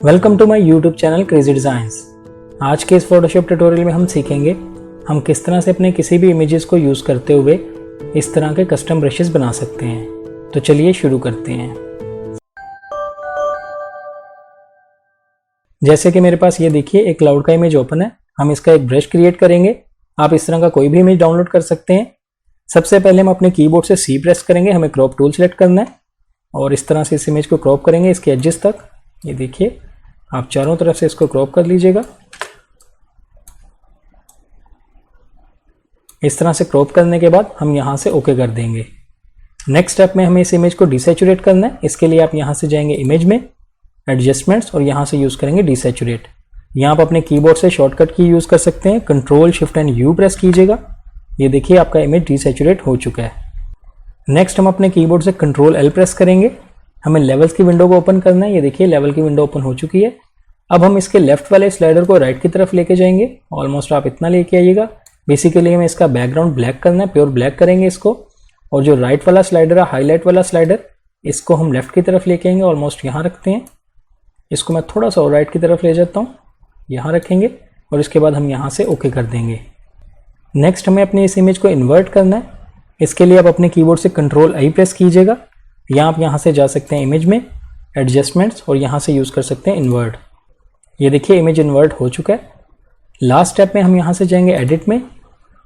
Welcome to my YouTube channel crazy designs. आज के इस फोटोशॉप ट्यूटोरियल में हम सीखेंगे हम किस तरह से अपने किसी भी इमेजेस को यूज़ करते हुए इस तरह के कस्टम ब्रशेस बना सकते हैं। तो चलिए शुरू करते हैं। जैसे कि मेरे पास ये देखिए एक क्लाउड का इमेज ओपन है। हम इसका एक ब्रश क्रिएट करेंगे। आप इस तरह का कोई भी इमेज डाउनलोड कर सकते हैं। सबसे पहले हम अपने कीबोर्ड से सी प्रेस करेंगे। हमें क्रॉप टूल सेलेक्ट करना है और इस तरह से इस इमेज को क्रॉप करेंगे इसके एजेस तक। ये देखिए आप चारों तरफ से इसको क्रॉप कर लीजिएगा। इस तरह से क्रॉप करने के बाद हम यहाँ से ओके कर देंगे। नेक्स्ट स्टेप में हमें इस इमेज को डिसैचुरेट करना है। इसके लिए आप यहाँ से जाएंगे इमेज में, एडजस्टमेंट्स और यहाँ से यूज़ करेंगे डिसैचुरेट। यहाँ आप अपने कीबोर्ड से शॉर्टकट की यूज़ कर सकते हैं। Control shift and you press कीजिएगा। ये देखिए आपका इमेज डिसैचुरेट हो चुका है। नेक्स्ट हम अपने कीबोर्ड से कंट्रोल एल प्रेस करेंगे। हमें लेवल्स की विंडो को ओपन करना है। ये देखिए लेवल की विंडो ओपन हो चुकी है। अब हम इसके लेफ्ट वाले स्लाइडर को राइट की तरफ लेके जाएंगे। ऑलमोस्ट आप इतना लेके आइएगा। बेसिकली हमें इसका बैकग्राउंड ब्लैक करना है, प्योर ब्लैक करेंगे इसको। और जो राइट वाला स्लाइडर है, हाईलाइट वाला स्लाइडर, इसको हम लेफ्ट की तरफ लेके आएंगे। ऑलमोस्ट यहाँ रखते हैं। इसको मैं थोड़ा सा और राइट की तरफ ले जाता हूँ, यहाँ रखेंगे और इसके बाद हम यहाँ से ओके कर देंगे। नेक्स्ट हमें अपनी इस इमेज को इन्वर्ट करना है। इसके लिए आप अपने कीबोर्ड से कंट्रोल आई प्रेस कीजिएगा। आप यहाँ से जा सकते हैं इमेज में, एडजस्टमेंट्स और यहाँ से यूज़ कर सकते हैं इन्वर्ट। ये देखिए इमेज इन्वर्ट हो चुका है। लास्ट स्टेप में हम यहाँ से जाएंगे एडिट में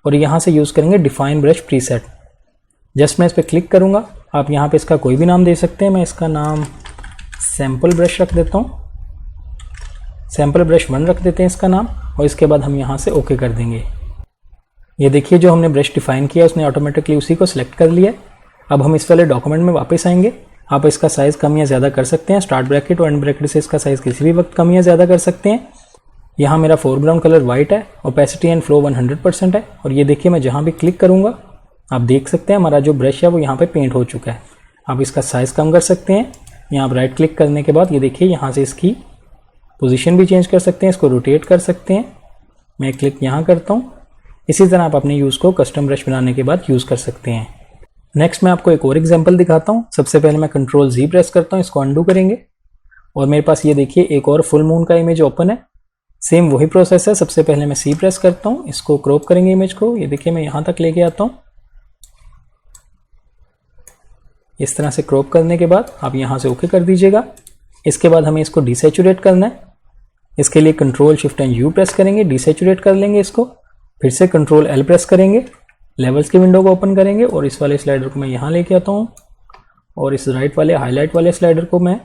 और यहाँ से यूज़ करेंगे डिफाइन ब्रश प्रीसेट। जस्ट मैं इस पर क्लिक करूँगा। आप यहाँ पे इसका कोई भी नाम दे सकते हैं। मैं इसका नाम सैम्पल ब्रश रख देता हूँ। सैम्पल ब्रश 1 रख देते हैं इसका नाम और इसके बाद हम यहाँ से ओके कर देंगे। ये देखिए जो हमने ब्रश डिफाइन किया उसने ऑटोमेटिकली उसी को सिलेक्ट कर लिया। अब हम इस वाले डॉक्यूमेंट में वापस आएंगे। आप इसका साइज़ कम या ज़्यादा कर सकते हैं। स्टार्ट ब्रैकेट और एंड ब्रैकेट से इसका साइज़ किसी भी वक्त कम या ज़्यादा कर सकते हैं। यहाँ मेरा फोरग्राउंड कलर वाइट है, ओपेसिटी एंड फ्लो 100% है। और ये देखिए मैं जहाँ भी क्लिक करूँगा आप देख सकते हैं हमारा जो ब्रश है वो यहाँ पे पेंट हो चुका है। आप इसका साइज़ कम कर सकते हैं। यहाँ आप राइट क्लिक करने के बाद ये देखिए यहाँ से इसकी पोजीशन भी चेंज कर सकते हैं, इसको रोटेट कर सकते हैं। मैं क्लिक यहाँ करता हूँ। इसी तरह आप अपने यूज़ को कस्टम ब्रश बनाने के बाद यूज़ कर सकते हैं। नेक्स्ट मैं आपको एक और एग्जांपल दिखाता हूँ। सबसे पहले मैं कंट्रोल जी प्रेस करता हूँ, इसको अंडू करेंगे और मेरे पास ये देखिए एक और फुल मून का इमेज ओपन है। सेम वही प्रोसेस है। सबसे पहले मैं सी प्रेस करता हूँ, इसको क्रॉप करेंगे इमेज को। ये देखिए मैं यहाँ तक लेके आता हूँ। इस तरह से क्रॉप करने के बाद आप यहाँ से ओके कर दीजिएगा। इसके बाद हमें इसको डिसैचुरेट करना है। इसके लिए control shift and you press करेंगे, डिसैचुरेट कर लेंगे इसको। फिर से कंट्रोल एल प्रेस करेंगे, लेवल्स की विंडो को ओपन करेंगे और इस वाले स्लाइडर को मैं यहाँ लेके आता हूँ और इस राइट वाले हाईलाइट वाले स्लाइडर को मैं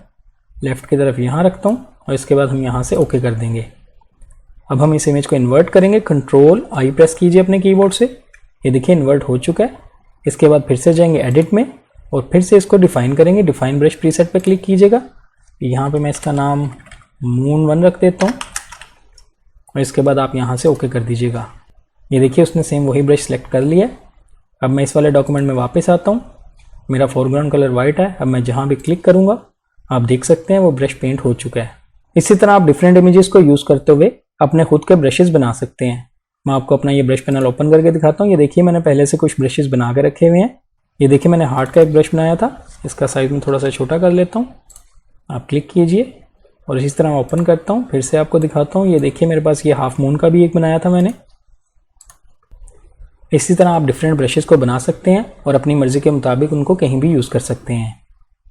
लेफ्ट की तरफ यहाँ रखता हूँ और इसके बाद हम यहाँ से ओके कर देंगे। अब हम इस इमेज को इन्वर्ट करेंगे। कंट्रोल आई प्रेस कीजिए अपने कीबोर्ड से। ये देखिए इन्वर्ट हो चुका है। इसके बाद फिर से जाएंगे एडिट में और फिर से इसको डिफाइन करेंगे। डिफाइन ब्रश प्रीसेट पर क्लिक कीजिएगा। यहाँ पर मैं इसका नाम मून 1 रख देता हूँ और इसके बाद आप यहाँ से ओके कर दीजिएगा। ये देखिए उसने सेम वही ब्रश सेलेक्ट कर लिया। अब मैं इस वाले डॉक्यूमेंट में वापस आता हूँ। मेरा फोरग्राउंड कलर वाइट है। अब मैं जहाँ भी क्लिक करूँगा आप देख सकते हैं वो ब्रश पेंट हो चुका है। इसी तरह आप डिफरेंट इमेजेस को यूज़ करते हुए अपने खुद के ब्रशेस बना सकते हैं। मैं आपको अपना ये ब्रश पैनल ओपन करके दिखाता हूँ। ये देखिए मैंने पहले से कुछ ब्रशेस बना के रखे हुए हैं। ये देखिए मैंने हार्ट का एक ब्रश बनाया था। इसका साइज़ में थोड़ा सा छोटा कर लेता हूँ। आप क्लिक कीजिए और इसी तरह मैं ओपन करता हूँ। फिर से आपको दिखाता हूँ। ये देखिए मेरे पास ये हाफ मून का भी एक बनाया था मैंने। इसी तरह आप डिफरेंट ब्रशेस को बना सकते हैं और अपनी मर्जी के मुताबिक उनको कहीं भी यूज़ कर सकते हैं।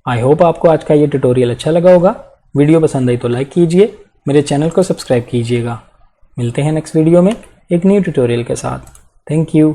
आई होप आपको आज का ये ट्यूटोरियल अच्छा लगा होगा। वीडियो पसंद आई तो लाइक कीजिए, मेरे चैनल को सब्सक्राइब कीजिएगा। मिलते हैं नेक्स्ट वीडियो में एक न्यू ट्यूटोरियल के साथ। Thank you.